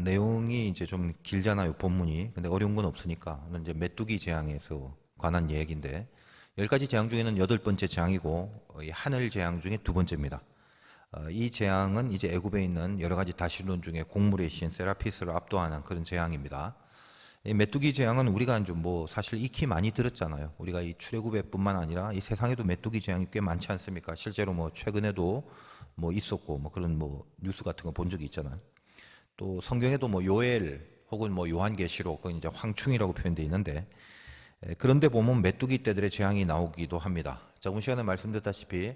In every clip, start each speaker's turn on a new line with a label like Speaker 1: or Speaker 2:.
Speaker 1: 내용이 이제 좀 길잖아요, 본문이. 근데 어려운 건 없으니까. 이제 메뚜기 재앙에서 관한 얘기인데, 10가지 재앙 중에는 8번째 재앙이고, 이 하늘 재앙 중에 2번째입니다. 이 재앙은 이제 애굽에 있는 여러 가지 다시론 중에 곡물의 신 세라피스를 압도하는 그런 재앙입니다. 이 메뚜기 재앙은 우리가 좀 뭐 사실 익히 많이 들었잖아요. 우리가 이 출애굽에뿐만 아니라 이 세상에도 메뚜기 재앙이 꽤 많지 않습니까? 실제로 뭐 최근에도 뭐 있었고 뭐 그런 뭐 뉴스 같은 거 본 적이 있잖아요. 또 성경에도 뭐 요엘 혹은 뭐 요한계시록 그건 이제 황충이라고 표현되어 있는데, 그런데 보면 메뚜기 떼들의 재앙이 나오기도 합니다. 저번 시간에 말씀드렸다시피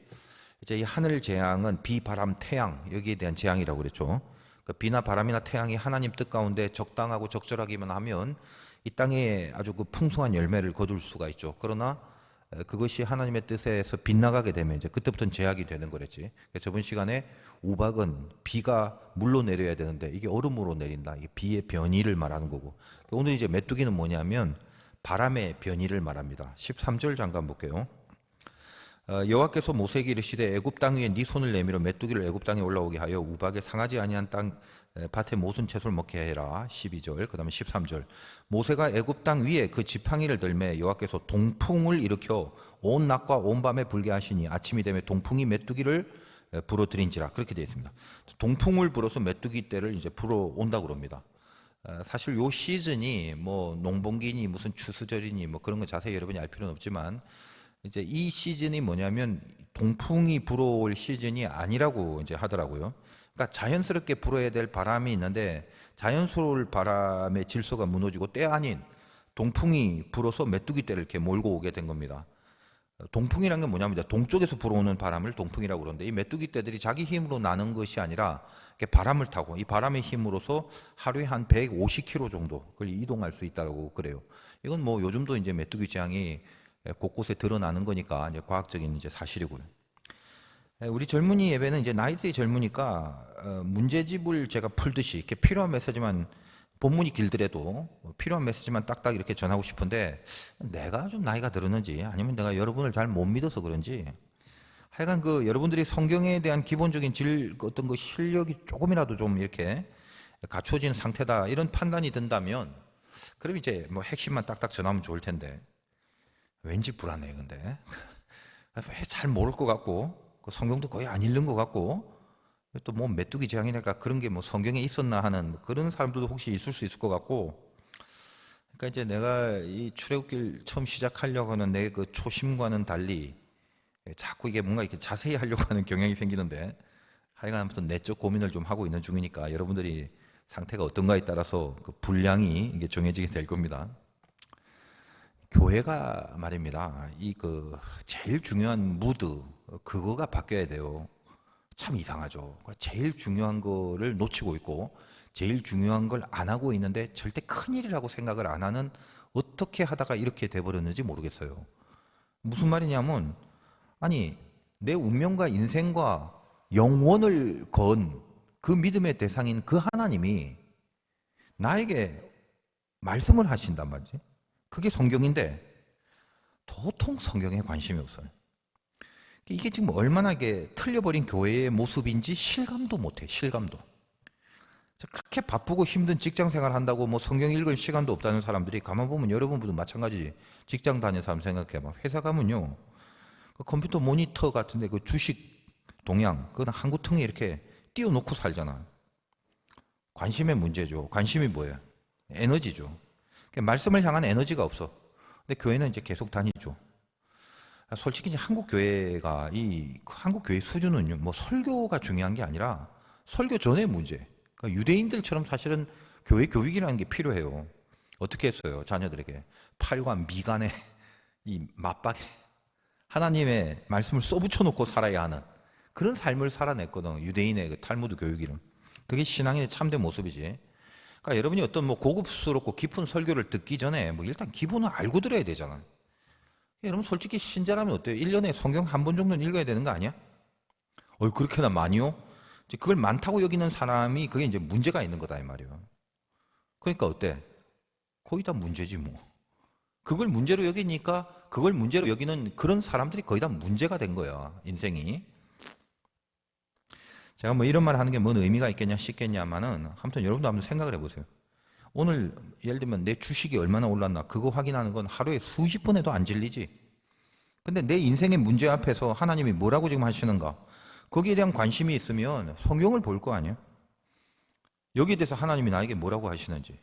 Speaker 1: 이제 이 하늘 재앙은 비, 바람, 태양 여기에 대한 재앙이라고 그랬죠. 그 비나 바람이나 태양이 하나님 뜻 가운데 적당하고 적절하기만 하면 이 땅에 아주 그 풍성한 열매를 거둘 수가 있죠. 그러나 그것이 하나님의 뜻에서 빗나가게 되면 이제 그때부터는 제약이 되는 거랬지. 저번 시간에 우박은 비가 물로 내려야 되는데 이게 얼음으로 내린다. 이게 비의 변이를 말하는 거고. 오늘 이제 메뚜기는 뭐냐면 바람의 변이를 말합니다. 13절 잠깐 볼게요. 여호와께서 모세에게 이르시되 애굽 땅 위에 네 손을 내밀어 메뚜기를 애굽 땅에 올라오게 하여 우박에 상하지 아니한 땅 밭에 모든 채소를 먹게 해라. 12절 그다음에 13절 모세가 애굽 땅 위에 그 지팡이를 들매 여호와께서 동풍을 일으켜 온 낮과 온 밤에 불게 하시니 아침이 되매 동풍이 메뚜기를 불어들인지라. 그렇게 되어 있습니다. 동풍을 불어서 메뚜기 떼를 이제 불어온다고 그럽니다. 사실 요 시즌이 뭐 농번기니 무슨 추수절이니 뭐 그런 거 자세히 여러분이 알 필요는 없지만 이제 이 시즌이 뭐냐면 동풍이 불어올 시즌이 아니라고 이제 하더라고요. 그러니까 자연스럽게 불어야 될 바람이 있는데 자연스러울 바람의 질서가 무너지고 때 아닌 동풍이 불어서 메뚜기 떼를 이렇게 몰고 오게 된 겁니다. 동풍이란 게 뭐냐면 동쪽에서 불어오는 바람을 동풍이라고 그러는데 이 메뚜기 떼들이 자기 힘으로 나는 것이 아니라 이렇게 바람을 타고 이 바람의 힘으로서 하루에 한 150km 정도 그걸 이동할 수 있다고 그래요. 이건 뭐 요즘도 이제 메뚜기 재앙이 곳곳에 드러나는 거니까 이제 과학적인 이제 사실이고요. 우리 젊은이 예배는 이제 나이대의 젊으니까 문제집을 제가 풀듯이 이렇게 필요한 메시지만 본문이 길더라도 필요한 메시지만 딱딱 이렇게 전하고 싶은데 내가 좀 나이가 들었는지 아니면 내가 여러분을 잘 못 믿어서 그런지 하여간 그 여러분들이 성경에 대한 기본적인 어떤 그 실력이 조금이라도 좀 이렇게 갖추어진 상태다 이런 판단이 든다면 그럼 이제 뭐 핵심만 딱딱 전하면 좋을 텐데 왠지 불안해. 근데 잘 모를 것 같고 성경도 거의 안 읽는 것 같고 또 뭐 메뚜기 재앙이니까 그런 게 뭐 성경에 있었나 하는 그런 사람들도 혹시 있을 수 있을 것 같고, 그러니까 이제 내가 이 출애굽길 처음 시작하려고 하는 내 그 초심과는 달리 자꾸 이게 뭔가 이렇게 자세히 하려고 하는 경향이 생기는데 하여간 아무튼 내적 고민을 좀 하고 있는 중이니까 여러분들이 상태가 어떤가에 따라서 그 분량이 이게 정해지게 될 겁니다. 교회가 말입니다. 이 그 제일 중요한 무드 그거가 바뀌어야 돼요. 참 이상하죠. 제일 중요한 거를 놓치고 있고 제일 중요한 걸 안 하고 있는데 절대 큰일이라고 생각을 안 하는 어떻게 하다가 이렇게 돼버렸는지 모르겠어요. 무슨 말이냐면 아니 내 운명과 인생과 영원을 건 그 믿음의 대상인 그 하나님이 나에게 말씀을 하신단 말이지. 그게 성경인데 도통 성경에 관심이 없어요. 이게 지금 얼마나 이게 틀려버린 교회의 모습인지 실감도 못해. 실감도. 그렇게 바쁘고 힘든 직장 생활 한다고 뭐 성경 읽을 시간도 없다는 사람들이 가만 보면 여러분들도 마찬가지지. 직장 다니는 사람 생각해봐. 회사 가면요 그 컴퓨터 모니터 같은데 그 주식 동향 그건 한구통에 이렇게 띄워놓고 살잖아. 관심의 문제죠. 관심이 뭐예요? 에너지죠. 말씀을 향한 에너지가 없어. 근데 교회는 이제 계속 다니죠. 솔직히 이제 한국 교회가 이 한국 교회 수준은요, 뭐 설교가 중요한 게 아니라 설교 전의 문제. 그러니까 유대인들처럼 사실은 교회 교육이라는 게 필요해요. 어떻게 했어요? 자녀들에게 팔과 미간에 이 맞박에 하나님의 말씀을 써붙여 놓고 살아야 하는 그런 삶을 살아냈거든. 유대인의 그 탈무드 교육이론. 그게 신앙의 참된 모습이지. 그러니까 여러분이 어떤 뭐 고급스럽고 깊은 설교를 듣기 전에 뭐 일단 기본을 알고 들어야 되잖아. 여러분 솔직히 신자라면 어때요? 1년에 성경 한 번 정도는 읽어야 되는 거 아니야? 그렇게나 많이요? 그걸 많다고 여기는 사람이 그게 이제 문제가 있는 거다 이 말이에요. 그러니까 어때? 거의 다 문제지 뭐. 그걸 문제로 여기니까 그걸 문제로 여기는 그런 사람들이 거의 다 문제가 된 거야 인생이. 제가 뭐 이런 말 하는 게 뭔 의미가 있겠냐 싶겠냐마는 아무튼 여러분도 한번 생각을 해보세요. 오늘 예를 들면 내 주식이 얼마나 올랐나 그거 확인하는 건 하루에 수십 번 해도 안 질리지. 근데 내 인생의 문제 앞에서 하나님이 뭐라고 지금 하시는가 거기에 대한 관심이 있으면 성경을 볼 거 아니에요. 여기에 대해서 하나님이 나에게 뭐라고 하시는지.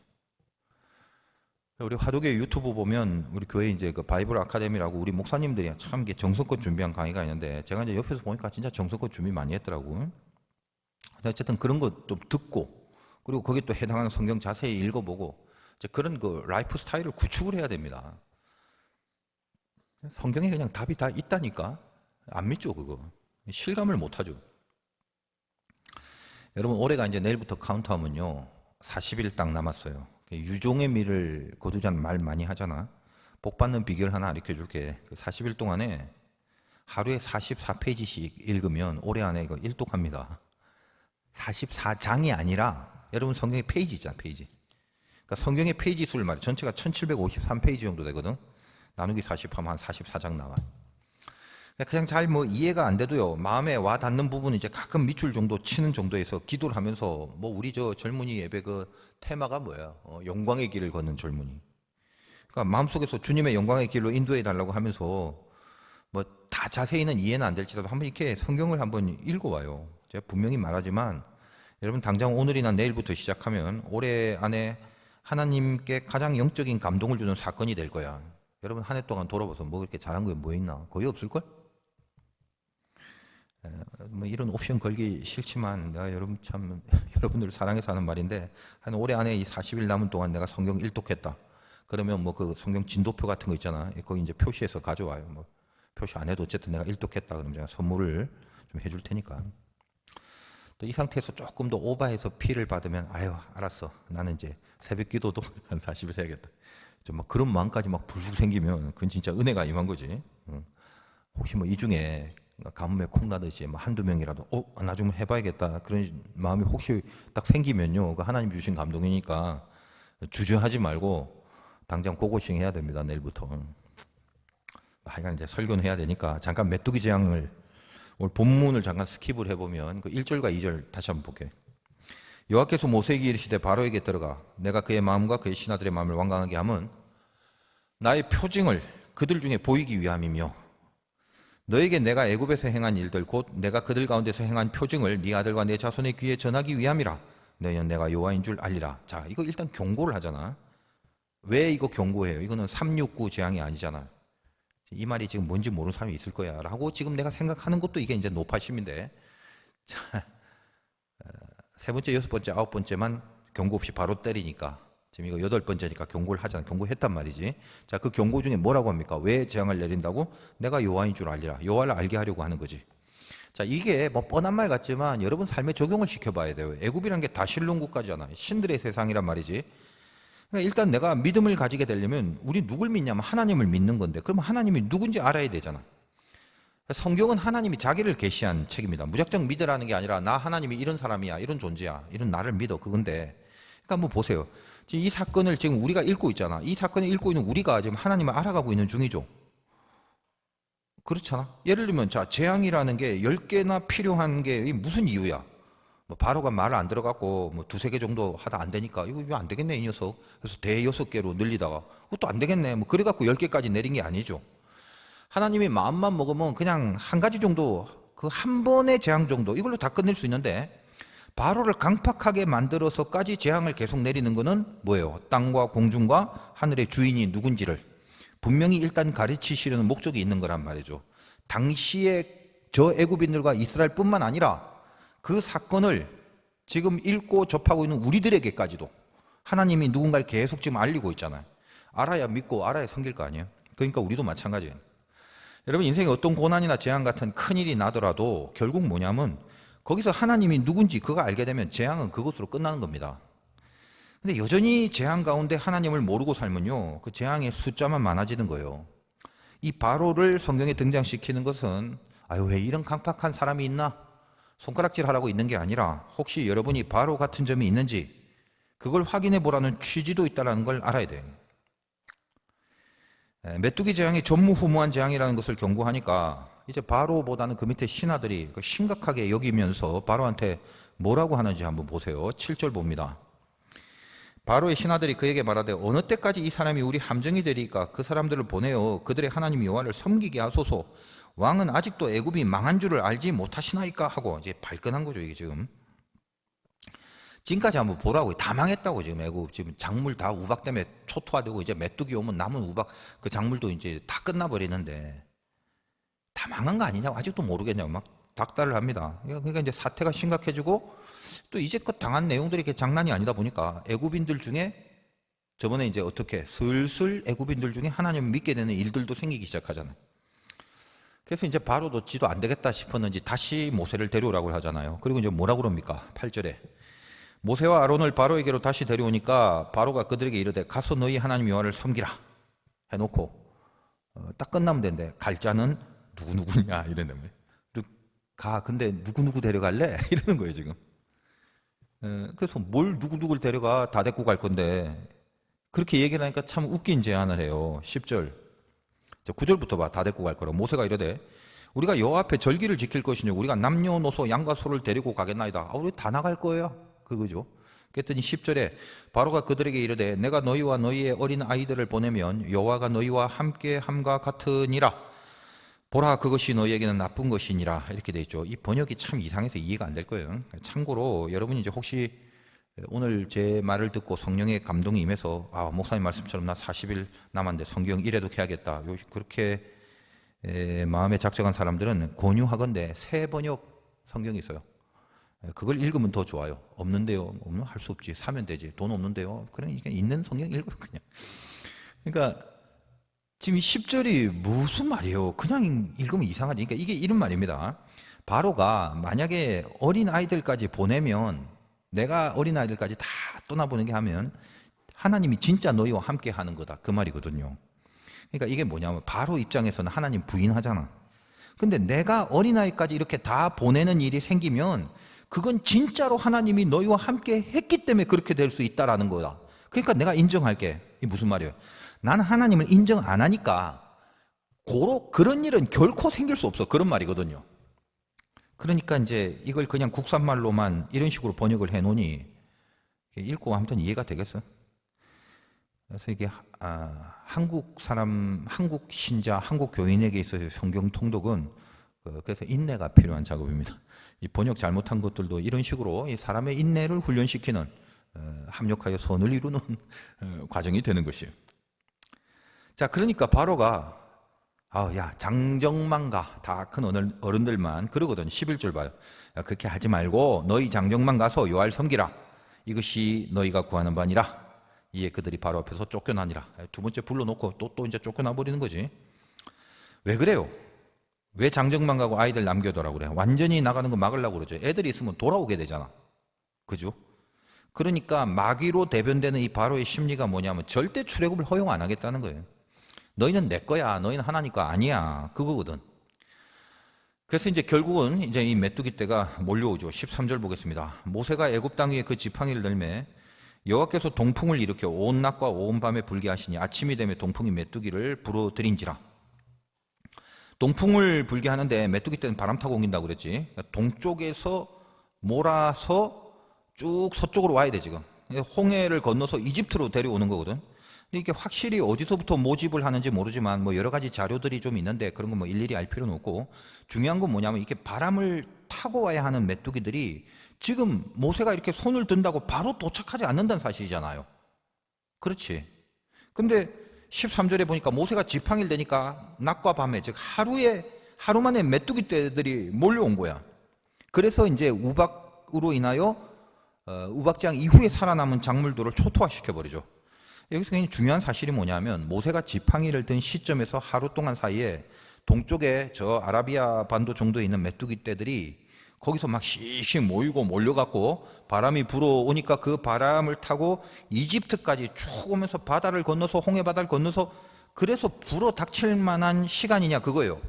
Speaker 1: 우리 화두교 유튜브 보면 우리 교회 이제 그 바이블 아카데미라고 우리 목사님들이 참 정성껏 준비한 강의가 있는데 제가 이제 옆에서 보니까 진짜 정성껏 준비 많이 했더라고. 어쨌든 그런 거 좀 듣고 그리고 거기에 또 해당하는 성경 자세히 읽어보고 이제 그런 그 라이프 스타일을 구축을 해야 됩니다. 성경에 그냥 답이 다 있다니까 안 믿죠 그거. 실감을 못 하죠. 여러분 올해가 이제 내일부터 카운트하면요 40일 딱 남았어요. 유종의 미를 거두자는 말 많이 하잖아. 복 받는 비결 하나 알려 줄게. 그 40일 동안에 하루에 44페이지씩 읽으면 올해 안에 이거 일독합니다. 44장이 아니라 여러분 성경의 페이지 있잖아 페이지. 그러니까 성경의 페이지 수를 말해. 전체가 1753페이지 정도 되거든. 나누기 40하면 한 44장 나와. 그냥 잘 뭐 이해가 안 돼도요 마음에 와 닿는 부분은 이제 가끔 밑줄 정도 치는 정도에서 기도를 하면서 뭐 우리 저 젊은이 예배 그 테마가 뭐야? 영광의 길을 걷는 젊은이. 그러니까 마음속에서 주님의 영광의 길로 인도해 달라고 하면서 뭐 다 자세히는 이해는 안 될지라도 한번 이렇게 성경을 한번 읽어봐요. 제가 분명히 말하지만 여러분 당장 오늘이나 내일부터 시작하면 올해 안에 하나님께 가장 영적인 감동을 주는 사건이 될 거야. 여러분 한 해 동안 돌아봐서 뭐 그렇게 잘한 거 뭐 있나? 거의 없을걸? 뭐 이런 옵션 걸기 싫지만 내가 여러분 참 여러분들 사랑해서 하는 말인데 한 올해 안에 이 40일 남은 동안 내가 성경 일독했다. 그러면 뭐 그 성경 진도표 같은 거 있잖아. 거기 이제 표시해서 가져와요. 뭐 표시 안 해도 어쨌든 내가 일독했다. 그러면 제가 선물을 좀 해줄 테니까. 또 이 상태에서 조금 더 오버해서 피를 받으면 아유 알았어. 나는 이제 새벽 기도도 한 40일 해야겠다. 좀 막 그런 마음까지 막 불쑥 생기면 그건 진짜 은혜가 임한 거지. 혹시 뭐 이 중에 가뭄에 콩 나듯이 뭐 한두 명이라도 나 좀 해봐야겠다 그런 마음이 혹시 딱 생기면요 그 하나님 주신 감동이니까 주저하지 말고 당장 고고싱 해야 됩니다. 내일부터. 하여간 이제 설교는 해야 되니까 잠깐 메뚜기 재앙을 오늘 본문을 잠깐 스킵을 해보면 그 1절과 2절 다시 한번 볼게요. 여호와께서 모세에게 이르시되 바로에게 들어가 내가 그의 마음과 그의 신하들의 마음을 완강하게 함은 나의 표징을 그들 중에 보이기 위함이며 너에게 내가 애굽에서 행한 일들 곧 내가 그들 가운데서 행한 표징을 네 아들과 네 자손의 귀에 전하기 위함이라. 너희는 내가 여호와인 줄 알리라. 자, 이거 일단 경고를 하잖아. 왜 이거 경고해요? 이거는 369 재앙이 아니잖아. 이 말이 지금 뭔지 모르는 사람이 있을 거야 라고 지금 내가 생각하는 것도 이게 이제 노파심인데 자, 세 번째, 여섯 번째, 아홉 번째만 경고 없이 바로 때리니까 지금 이거 여덟 번째니까 경고를 하잖아. 경고했단 말이지. 자, 그 경고 중에 뭐라고 합니까? 왜 재앙을 내린다고? 내가 여호와인 줄 알리라. 여호와를 알게 하려고 하는 거지. 자, 이게 뭐 뻔한 말 같지만 여러분 삶에 적용을 시켜봐야 돼요. 애굽이란 게 다 신론 국가잖아. 신들의 세상이란 말이지. 그러니까 일단 내가 믿음을 가지게 되려면 우리 누굴 믿냐면 하나님을 믿는 건데 그러면 하나님이 누군지 알아야 되잖아. 성경은 하나님이 자기를 계시한 책입니다. 무작정 믿으라는 게 아니라 나 하나님이 이런 사람이야, 이런 존재야, 이런 나를 믿어 그건데. 그러니까 한번 보세요. 지금 이 사건을 지금 우리가 읽고 있잖아. 이 사건을 읽고 있는 우리가 지금 하나님을 알아가고 있는 중이죠. 그렇잖아. 예를 들면 자 재앙이라는 게 10개나 필요한 게 무슨 이유야? 뭐 바로가 말을 안 들어갔고 뭐 두세 개 정도 하다 안 되니까 이거 안 되겠네 이 녀석. 그래서 대 6개로 늘리다가 그것도 안 되겠네. 뭐 그래갖고 10개까지 내린 게 아니죠. 하나님이 마음만 먹으면 그냥 한 가지 정도 그 한 번의 재앙 정도 이걸로 다 끝낼 수 있는데 바로를 강팍하게 만들어서까지 재앙을 계속 내리는 것은 뭐예요? 땅과 공중과 하늘의 주인이 누군지를 분명히 일단 가르치시려는 목적이 있는 거란 말이죠. 당시에 저 애굽인들과 이스라엘뿐만 아니라 그 사건을 지금 읽고 접하고 있는 우리들에게까지도 하나님이 누군가를 계속 지금 알리고 있잖아요. 알아야 믿고 알아야 섬길 거 아니에요. 그러니까 우리도 마찬가지예요. 여러분 인생에 어떤 고난이나 재앙 같은 큰일이 나더라도 결국 뭐냐면 거기서 하나님이 누군지 그거 알게 되면 재앙은 그것으로 끝나는 겁니다. 근데 여전히 재앙 가운데 하나님을 모르고 살면요 그 재앙의 숫자만 많아지는 거예요. 이 바로를 성경에 등장시키는 것은 아유 왜 이런 강팍한 사람이 있나 손가락질 하라고 있는 게 아니라 혹시 여러분이 바로 같은 점이 있는지 그걸 확인해 보라는 취지도 있다는 걸 알아야 돼요. 메뚜기 재앙이 전무후무한 재앙이라는 것을 경고하니까 이제 바로보다는 그 밑에 신하들이 심각하게 여기면서 바로한테 뭐라고 하는지 한번 보세요. 7절 봅니다. 바로의 신하들이 그에게 말하되 어느 때까지 이 사람이 우리 함정이 되리까? 그 사람들을 보내어 그들의 하나님 여호와를 섬기게 하소서. 왕은 아직도 애굽이 망한 줄을 알지 못하시나이까? 하고 이제 발끈한 거죠. 이게 지금까지 한번 보라고. 다 망했다고. 지금 애굽 지금 작물 다 우박 때문에 초토화되고 이제 메뚜기 오면 남은 우박 그 작물도 이제 다 끝나버리는데 다 망한 거 아니냐고 아직도 모르겠냐고 막 닥달을 합니다. 그러니까 이제 사태가 심각해지고 또 이제껏 당한 내용들이 이렇게 장난이 아니다 보니까 애굽인들 중에 저번에 이제 어떻게 슬슬 애굽인들 중에 하나님을 믿게 되는 일들도 생기기 시작하잖아요. 그래서 이제 바로도 지도 안 되겠다 싶었는지 다시 모세를 데려오라고 하잖아요. 그리고 이제 뭐라고 그럽니까? 8절에 모세와 아론을 바로에게로 다시 데려오니까 바로가 그들에게 이르되 가서 너희 하나님 여호와를 섬기라 해놓고 딱 끝나면 되는데 갈 자는 누구누구냐 이러는 거예요. 가 근데 누구누구 데려갈래? 이러는 거예요 지금. 그래서 뭘 누구누구를 데려가 다 데리고 갈 건데 그렇게 얘기를 하니까 참 웃긴 제안을 해요. 10절 9절부터 봐. 다 데리고 갈 거라고. 모세가 이르되 우리가 여호와 앞에 절기를 지킬 것이니 우리가 남녀노소 양과 소를 데리고 가겠나이다. 우리 다 나갈 거예요. 그거죠. 그랬더니 10절에 바로가 그들에게 이르되 내가 너희와 너희의 어린 아이들을 보내면 여호와가 너희와 함께 함과 같으니라. 보라 그것이 너희에게는 나쁜 것이니라. 이렇게 돼 있죠. 이 번역이 참 이상해서 이해가 안 될 거예요. 참고로 여러분이 이제 혹시 오늘 제 말을 듣고 성령의 감동이 임해서 목사님 말씀처럼 나 40일 남았는데 성경 이래독 해야겠다. 그렇게 마음에 작정한 사람들은 권유하건대 새 번역 성경이 있어요. 그걸 읽으면 더 좋아요. 없는데요. 없는 할 수 없지. 사면 되지. 돈 없는데요. 그러니까 있는 성경 읽어요 그냥. 그러니까 지금 이 10절이 무슨 말이에요? 그냥 읽으면 이상하지. 그러니까 이게 이런 말입니다. 바로가 만약에 어린 아이들까지 보내면 내가 어린 아이들까지 다 떠나보내게 하면 하나님이 진짜 너희와 함께 하는 거다. 그 말이거든요. 그러니까 이게 뭐냐면 바로 입장에서는 하나님 부인하잖아. 근데 내가 어린아이까지 이렇게 다 보내는 일이 생기면 그건 진짜로 하나님이 너희와 함께 했기 때문에 그렇게 될 수 있다라는 거다. 그러니까 내가 인정할게. 이게 무슨 말이에요? 나는 하나님을 인정 안 하니까 그런 일은 결코 생길 수 없어. 그런 말이거든요. 그러니까 이제 이걸 그냥 국산말로만 이런 식으로 번역을 해놓으니 읽고 아무튼 이해가 되겠어. 그래서 이게 한국 사람, 한국 신자, 한국 교인에게 있어서 성경 통독은 그래서 인내가 필요한 작업입니다. 이 번역 잘못한 것들도 이런 식으로 이 사람의 인내를 훈련시키는 합력하여 선을 이루는 과정이 되는 것이에요. 자, 그러니까 바로가 야 장정만 다 큰 어른들만 그러거든. 11절 봐요. 야, 그렇게 하지 말고 너희 장정만 가서 여호와를 섬기라. 이것이 너희가 구하는 바니라. 이에 그들이 바로 앞에서 쫓겨나니라. 두 번째 불러놓고 또 이제 쫓겨나 버리는 거지. 왜 그래요? 왜 장정만 가고 아이들 남겨둬라고 그래? 완전히 나가는 거 막으려고 그러죠. 애들이 있으면 돌아오게 되잖아. 그죠? 그러니까 마귀로 대변되는 이 바로의 심리가 뭐냐면 절대 출애굽을 허용 안 하겠다는 거예요. 너희는 내 거야. 너희는 하나님 거 아니야. 그거거든. 그래서 이제 결국은 이제 이 메뚜기 떼가 몰려오죠. 13절 보겠습니다. 모세가 애굽 땅 위에 그 지팡이를 들매 여호와께서 동풍을 일으켜 온 낮과 온 밤에 불게 하시니 아침이 되면 동풍이 메뚜기를 불어들인지라. 동풍을 불게 하는데 메뚜기 떼는 바람 타고 옮긴다고 그랬지. 동쪽에서 몰아서 쭉 서쪽으로 와야 돼 지금. 홍해를 건너서 이집트로 데려오는 거거든. 이게 확실히 어디서부터 모집을 하는지 모르지만 뭐 여러 가지 자료들이 좀 있는데 그런 거 뭐 일일이 알 필요는 없고 중요한 건 뭐냐면 이렇게 바람을 타고 와야 하는 메뚜기들이 지금 모세가 이렇게 손을 든다고 바로 도착하지 않는다는 사실이잖아요. 그렇지. 근데 13절에 보니까 모세가 지팡이를 대니까 낮과 밤에 즉 하루 만에 메뚜기 떼들이 몰려온 거야. 그래서 이제 우박으로 인하여 우박재앙 이후에 살아남은 작물들을 초토화시켜 버리죠. 여기서 굉장히 중요한 사실이 뭐냐면 모세가 지팡이를 든 시점에서 하루 동안 사이에 동쪽에 저 아라비아 반도 정도에 있는 메뚜기 떼들이 거기서 막 씩씩 모이고 몰려갖고 바람이 불어오니까 그 바람을 타고 이집트까지 쭉 오면서 바다를 건너서 홍해 바다를 건너서 그래서 불어 닥칠 만한 시간이냐 그거예요.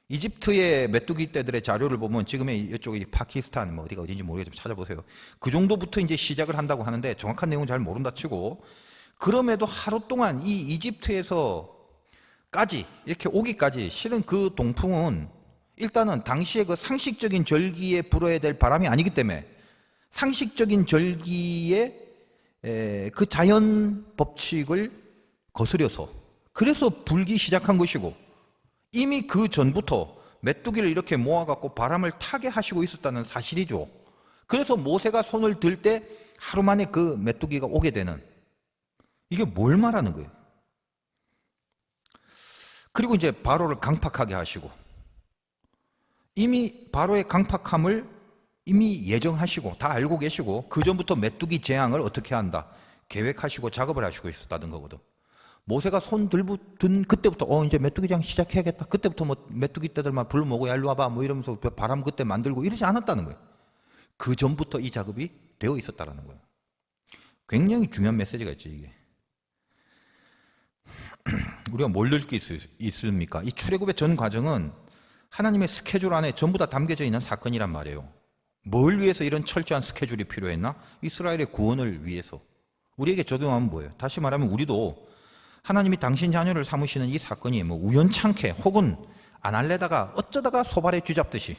Speaker 1: 이집트의 메뚜기 떼들의 자료를 보면 지금의 이쪽이 파키스탄 뭐 어디가 어딘지 모르겠지만 찾아보세요. 그 정도부터 이제 시작을 한다고 하는데 정확한 내용은 잘 모른다 치고 그럼에도 하루 동안 이 이집트에서 이렇게 오기까지 실은 그 동풍은 일단은 당시에 그 상식적인 절기에 불어야 될 바람이 아니기 때문에 상식적인 절기의 그 자연 법칙을 거스려서 그래서 불기 시작한 것이고, 이미 그 전부터 메뚜기를 이렇게 모아갖고 바람을 타게 하시고 있었다는 사실이죠. 그래서 모세가 손을 들 때 하루 만에 그 메뚜기가 오게 되는, 이게 뭘 말하는 거예요? 그리고 이제 바로를 강팍하게 하시고, 이미 바로의 강팍함을 이미 예정하시고 다 알고 계시고 그 전부터 메뚜기 재앙을 어떻게 한다 계획하시고 작업을 하시고 있었다는 거거든. 모세가 손 들고 든 그때부터 이제 메뚜기 재앙 시작해야겠다. 그때부터 뭐 메뚜기 떼들만 불러 모고 야 일로 와봐 뭐 이러면서 바람 그때 만들고 이러지 않았다는 거예요. 그 전부터 이 작업이 되어 있었다라는 거예요. 굉장히 중요한 메시지가 있지 이게. 우리가 뭘 느낄 수 있습니까? 이 출애굽의 전 과정은 하나님의 스케줄 안에 전부 다 담겨져 있는 사건이란 말이에요. 뭘 위해서 이런 철저한 스케줄이 필요했나? 이스라엘의 구원을 위해서. 우리에게 적용하면 뭐예요? 다시 말하면 우리도 하나님이 당신 자녀를 삼으시는 이 사건이 뭐 우연찮게 혹은 안 할래다가 어쩌다가 소발에 쥐잡듯이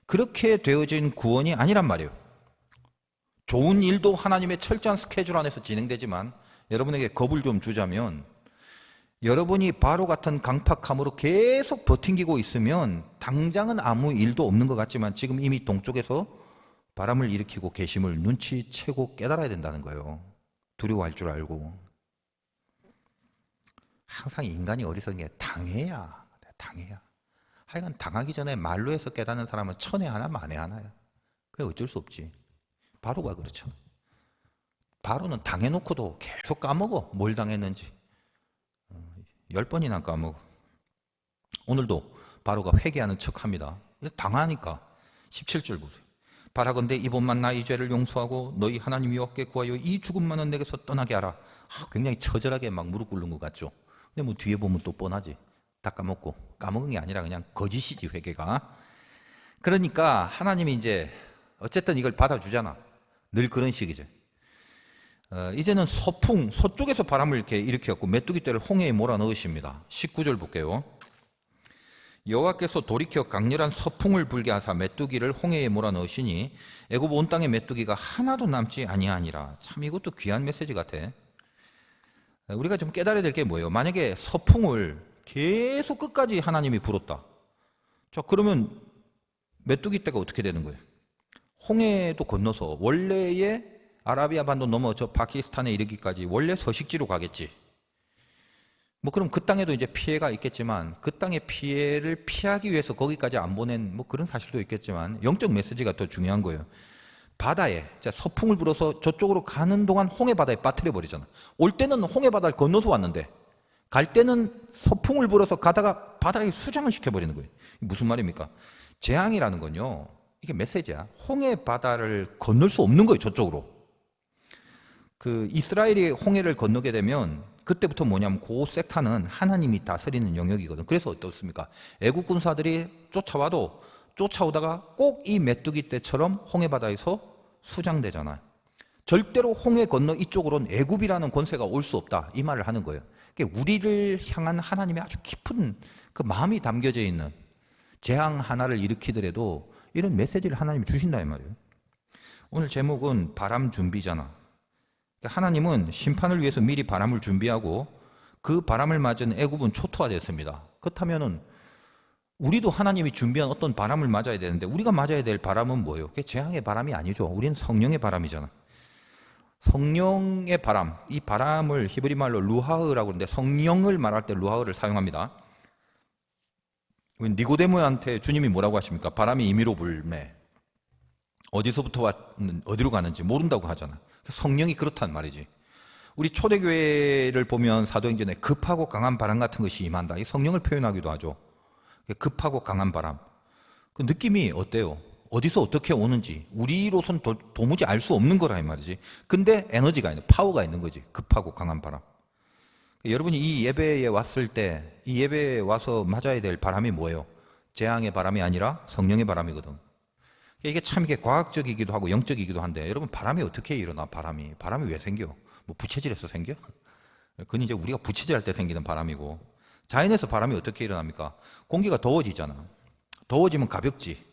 Speaker 1: 그렇게 되어진 구원이 아니란 말이에요. 좋은 일도 하나님의 철저한 스케줄 안에서 진행되지만 여러분에게 겁을 좀 주자면, 여러분이 바로 같은 강팍함으로 계속 버팅기고 있으면 당장은 아무 일도 없는 것 같지만 지금 이미 동쪽에서 바람을 일으키고 계심을 눈치채고 깨달아야 된다는 거예요. 두려워할 줄 알고. 항상 인간이 어리석은 게 당해야. 하여간 당하기 전에 말로 해서 깨닫는 사람은 천에 하나 만에 하나야. 그게 어쩔 수 없지. 바로가 그렇죠. 바로는 당해놓고도 계속 까먹어. 뭘 당했는지. 10번이나 까먹어. 오늘도 바로가 회개하는 척합니다. 당하니까. 17절 보세요. 바라건대 이번만 나의 죄를 용서하고 너희 하나님 여호와께 구하여 이 죽음만은 내게서 떠나게 하라. 굉장히 처절하게 막 무릎 꿇는 것 같죠. 근데 뭐 뒤에 보면 또 뻔하지. 다 까먹고. 까먹은 게 아니라 그냥 거짓이지 회개가. 그러니까 하나님이 이제 어쨌든 이걸 받아주잖아. 늘 그런 식이죠. 이제는 서쪽에서 바람을 이렇게 일으켜갖고 메뚜기 떼를 홍해에 몰아넣으십니다. 19절 볼게요. 여호와께서 돌이켜 강렬한 서풍을 불게 하사 메뚜기를 홍해에 몰아넣으시니 애굽 온 땅의 메뚜기가 하나도 남지 아니하니라. 참 이것도 귀한 메시지 같아. 우리가 좀 깨달아야 될 게 뭐예요? 만약에 서풍을 계속 끝까지 하나님이 불었다. 자, 그러면 메뚜기 떼가 어떻게 되는 거예요? 홍해도 건너서 원래의 아라비아 반도 넘어 저 파키스탄에 이르기까지 원래 서식지로 가겠지. 뭐 그럼 그 땅에도 이제 피해가 있겠지만 그 땅의 피해를 피하기 위해서 거기까지 안 보낸 뭐 그런 사실도 있겠지만 영적 메시지가 더 중요한 거예요. 바다에 서풍을 불어서 저쪽으로 가는 동안 홍해 바다에 빠뜨려 버리잖아. 올 때는 홍해 바다를 건너서 왔는데 갈 때는 서풍을 불어서 가다가 바다에 수장을 시켜버리는 거예요. 무슨 말입니까? 재앙이라는 건요, 이게 메시지야. 홍해 바다를 건널 수 없는 거예요. 저쪽으로. 그 이스라엘이 홍해를 건너게 되면 그때부터 뭐냐면 그 섹타는 하나님이 다스리는 영역이거든. 그래서 어떻습니까? 애국 군사들이 쫓아오다가 꼭 이 메뚜기 떼처럼 홍해 바다에서 수장되잖아요. 절대로 홍해 건너 이쪽으로는 애굽이라는 권세가 올 수 없다. 이 말을 하는 거예요. 그러니까 우리를 향한 하나님의 아주 깊은 그 마음이 담겨져 있는, 재앙 하나를 일으키더라도 이런 메시지를 하나님이 주신다 이 말이에요. 오늘 제목은 바람 준비잖아. 하나님은 심판을 위해서 미리 바람을 준비하고 그 바람을 맞은 애굽은 초토화됐습니다. 그렇다면은 우리도 하나님이 준비한 어떤 바람을 맞아야 되는데 우리가 맞아야 될 바람은 뭐예요? 그게 재앙의 바람이 아니죠. 우리는 성령의 바람이잖아. 성령의 바람, 이 바람을 히브리 말로 루하흐라고 하는데 성령을 말할 때 루하흐를 사용합니다. 니고데모한테 주님이 뭐라고 하십니까? 바람이 임의로 불매. 어디서부터 어디로 가는지 모른다고 하잖아. 성령이 그렇단 말이지. 우리 초대교회를 보면 사도행전에 급하고 강한 바람 같은 것이 임한다. 이 성령을 표현하기도 하죠. 급하고 강한 바람. 그 느낌이 어때요? 어디서 어떻게 오는지 우리로선 도무지 알 수 없는 거라 이 말이지. 근데 에너지가 있는, 파워가 있는 거지. 급하고 강한 바람. 여러분이 이 예배에 왔을 때 이 예배에 와서 맞아야 될 바람이 뭐예요? 재앙의 바람이 아니라 성령의 바람이거든. 이게 참 이게 과학적이기도 하고 영적이기도 한데, 여러분 바람이 어떻게 일어나? 바람이 왜 생겨? 뭐 부채질해서 생겨? 그건 이제 우리가 부채질할 때 생기는 바람이고, 자연에서 바람이 어떻게 일어납니까? 공기가 더워지잖아. 더워지면 가볍지.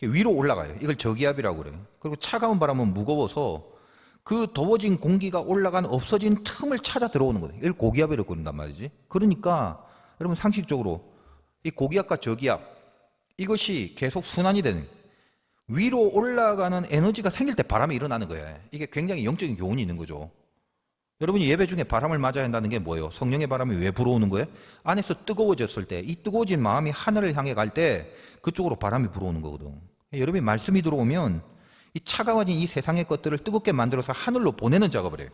Speaker 1: 위로 올라가요. 이걸 저기압이라고 그래요. 그리고 차가운 바람은 무거워서 그 더워진 공기가 올라간 없어진 틈을 찾아 들어오는 거예요. 이걸 고기압이라고 그런단 말이지. 그러니까 여러분 상식적으로 이 고기압과 저기압 이것이 계속 순환이 되는, 위로 올라가는 에너지가 생길 때 바람이 일어나는 거예요. 이게 굉장히 영적인 교훈이 있는 거죠. 여러분이 예배 중에 바람을 맞아야 한다는 게 뭐예요? 성령의 바람이 왜 불어오는 거예요? 안에서 뜨거워졌을 때, 이 뜨거워진 마음이 하늘을 향해 갈 때 그쪽으로 바람이 불어오는 거거든. 여러분이 말씀이 들어오면 이 차가워진 이 세상의 것들을 뜨겁게 만들어서 하늘로 보내는 작업을 해요.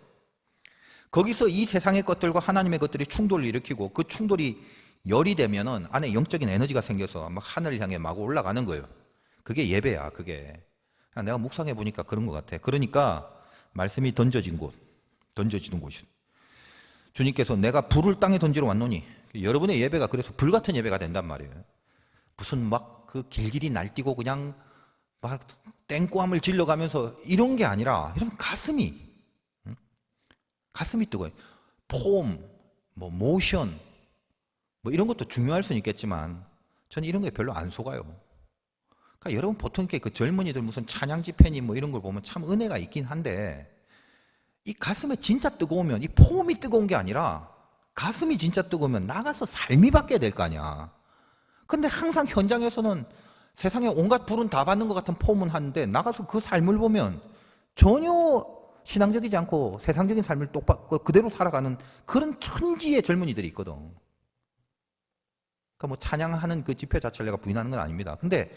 Speaker 1: 거기서 이 세상의 것들과 하나님의 것들이 충돌을 일으키고 그 충돌이 열이 되면은 안에 영적인 에너지가 생겨서 막 하늘을 향해 마구 올라가는 거예요. 그게 예배야, 그게. 내가 묵상해 보니까 그런 것 같아. 그러니까 말씀이 던져지는 곳이. 주님께서 내가 불을 땅에 던지러 왔노니, 여러분의 예배가 그래서 불 같은 예배가 된단 말이에요. 무슨 막 그 길길이 날뛰고 그냥 막 땡꼬함을 질러가면서 이런 게 아니라, 여러분 가슴이 뜨거워요. 폼, 뭐 모션, 뭐 이런 것도 중요할 수는 있겠지만 저는 이런 게 별로 안 속아요. 그러니까 여러분 보통 이렇게 그 젊은이들 무슨 찬양 집회니 뭐 이런 걸 보면 참 은혜가 있긴 한데, 이 가슴에 진짜 뜨거우면 이 폼이 뜨거운 게 아니라 가슴이 진짜 뜨거우면 나가서 삶이 바뀌어야 될 거 아니야. 근데 항상 현장에서는 세상에 온갖 불은 다 받는 것 같은 폼은 하는데 나가서 그 삶을 보면 전혀 신앙적이지 않고 세상적인 삶을 똑바로 그대로 살아가는 그런 천지의 젊은이들이 있거든. 그러니까 뭐 찬양하는 그 집회 자체를 내가 부인하는 건 아닙니다. 근데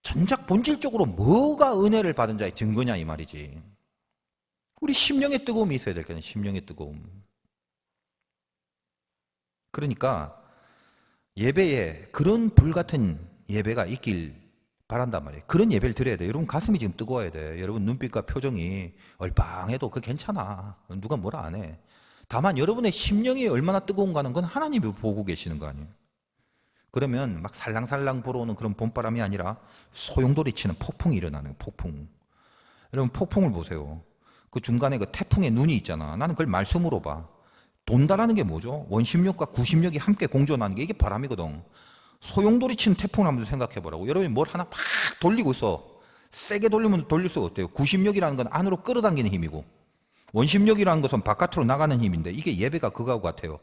Speaker 1: 전작 본질적으로 뭐가 은혜를 받은 자의 증거냐 이 말이지. 우리 심령의 뜨거움이 있어야 될 거 아니에요. 심령의 뜨거움. 그러니까 예배에 그런 불같은 예배가 있길 바란단 말이에요. 그런 예배를 드려야 돼요. 여러분 가슴이 지금 뜨거워야 돼. 여러분 눈빛과 표정이 얼빵해도 그거 괜찮아. 누가 뭐라 안 해. 다만 여러분의 심령이 얼마나 뜨거운가는 건 하나님이 보고 계시는 거 아니에요. 그러면 막 살랑살랑 불어오는 그런 봄바람이 아니라 소용돌이 치는 폭풍이 일어나는 폭풍. 여러분 폭풍을 보세요. 그 중간에 그 태풍의 눈이 있잖아. 나는 그걸 말씀으로 봐. 돈다라는 게 뭐죠? 원심력과 구심력이 함께 공존하는 게 이게 바람이거든. 소용돌이 치는 태풍을 한번 생각해 보라고. 여러분이 뭘 하나 팍 돌리고 있어. 세게 돌리면 돌릴 수가 없대요. 구심력이라는 건 안으로 끌어당기는 힘이고, 원심력이라는 것은 바깥으로 나가는 힘인데, 이게 예배가 그거하고 같아요.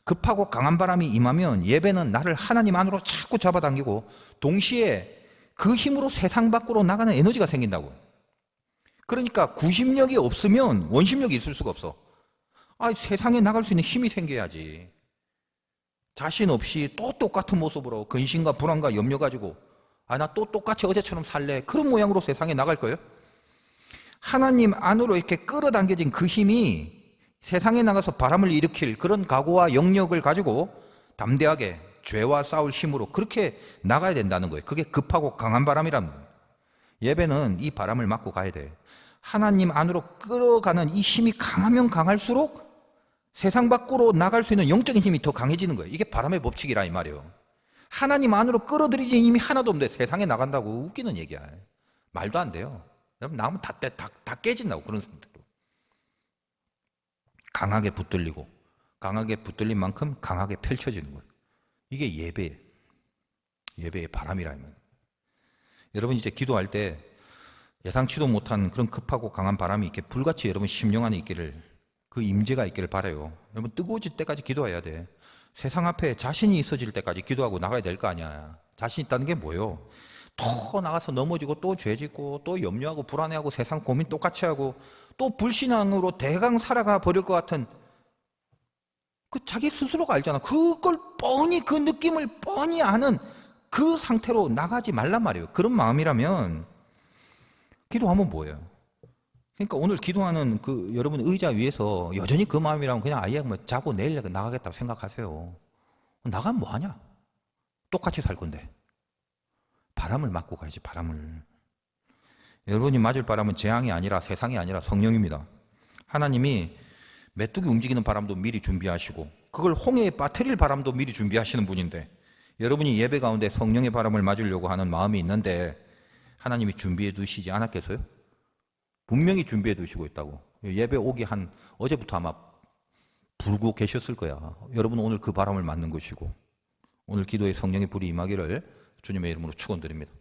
Speaker 1: 급하고 강한 바람이 임하면 예배는 나를 하나님 안으로 자꾸 잡아당기고 동시에 그 힘으로 세상 밖으로 나가는 에너지가 생긴다고. 그러니까 구심력이 없으면 원심력이 있을 수가 없어. 세상에 나갈 수 있는 힘이 생겨야지. 자신 없이 또 똑같은 모습으로 근심과 불안과 염려 가지고 나 또 똑같이 어제처럼 살래, 그런 모양으로 세상에 나갈 거예요? 하나님 안으로 이렇게 끌어당겨진 그 힘이 세상에 나가서 바람을 일으킬 그런 각오와 영역을 가지고 담대하게 죄와 싸울 힘으로 그렇게 나가야 된다는 거예요. 그게 급하고 강한 바람이란 거예요. 예배는 이 바람을 맞고 가야 돼. 하나님 안으로 끌어가는 이 힘이 강하면 강할수록 세상 밖으로 나갈 수 있는 영적인 힘이 더 강해지는 거예요. 이게 바람의 법칙이라 이 말이에요. 하나님 안으로 끌어들이지 힘이 하나도 없는데 세상에 나간다고 웃기는 얘기야. 말도 안 돼요. 여러분 나오면 다 깨진다고. 그런 상태로 강하게 붙들리고 강하게 붙들린 만큼 강하게 펼쳐지는 거예요. 이게 예배의 바람이라면. 여러분 이제 기도할 때 예상치도 못한 그런 급하고 강한 바람이 이렇게 불같이 여러분 심령 안에 있기를, 그 임재가 있기를 바라요. 여러분 뜨거워질 때까지 기도해야 돼. 세상 앞에 자신이 있어질 때까지 기도하고 나가야 될 거 아니야. 자신 있다는 게 뭐예요? 더 나가서 넘어지고 또 죄짓고 또 염려하고 불안해하고 세상 고민 똑같이 하고 또 불신앙으로 대강 살아가 버릴 것 같은 그 자기 스스로가 알잖아. 그걸 뻔히 그 느낌을 뻔히 아는 그 상태로 나가지 말란 말이에요. 그런 마음이라면 기도하면 뭐예요? 그러니까 오늘 기도하는 그 여러분 의자 위에서 여전히 그 마음이라면 그냥 아예 뭐 자고 내일 나가겠다고 생각하세요. 나가면 뭐하냐? 똑같이 살 건데. 바람을 맞고 가야지, 바람을. 여러분이 맞을 바람은 재앙이 아니라 세상이 아니라 성령입니다. 하나님이 메뚜기 움직이는 바람도 미리 준비하시고 그걸 홍해에 빠뜨릴 바람도 미리 준비하시는 분인데, 여러분이 예배 가운데 성령의 바람을 맞으려고 하는 마음이 있는데 하나님이 준비해 두시지 않았겠어요? 분명히 준비해 두시고 있다고. 예배 오기 한 어제부터 아마 불고 계셨을 거야. 여러분 오늘 그 바람을 맞는 것이고 오늘 기도에 성령의 불이 임하기를 주님의 이름으로 축원드립니다.